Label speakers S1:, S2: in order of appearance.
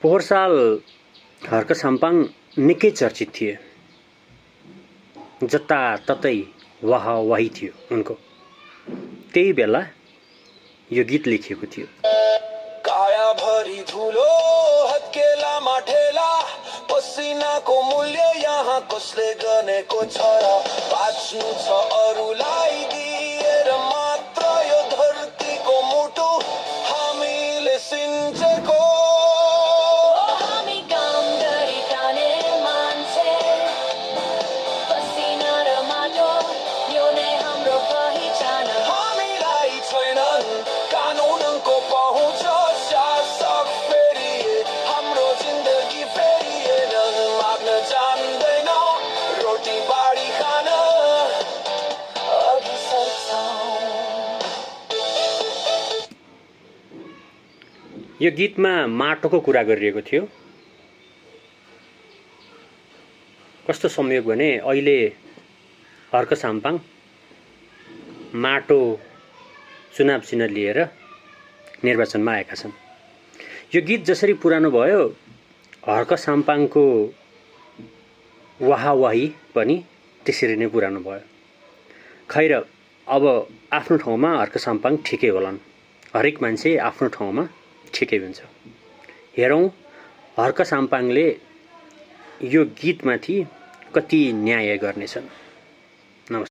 S1: पोहोर साल हर्क साम्पाङ निकै चर्चित थिए। जताततै वाहवाही थियो उनको। त्यही बेला यो गीत लेखिएको थियो।
S2: काया भरी धुलो हत्केलामा ठेला, पसिनाको मूल्य यहाँ कसले गनेको छ र? बाँच्नु छ अरूलाई दिएर मात्र यो धरतीको मुटु हामीले सिन्चेको।
S1: यो गीतमा माटोको कुरा गरिएको थियो। कस्तो संयोग भने अहिले हर्क साम्पाङ माटो चुनाव चिन्ह लिएर निर्वाचनमा आएका छन्। यो गीत जसरी पुरानो भयो, हर्क साम्पाङको वाहवाही पनि त्यसरी नै पुरानो भयो। खैर, अब आफ्नो ठाउँमा हर्क साम्पाङ ठिकै होलान्। हरेक मान्छे आफ्नो ठाउँमा ठिकै हुन्छ। हेरौँ हर्क साम्पाङले यो गीतमाथि कति न्याय गर्नेछन्।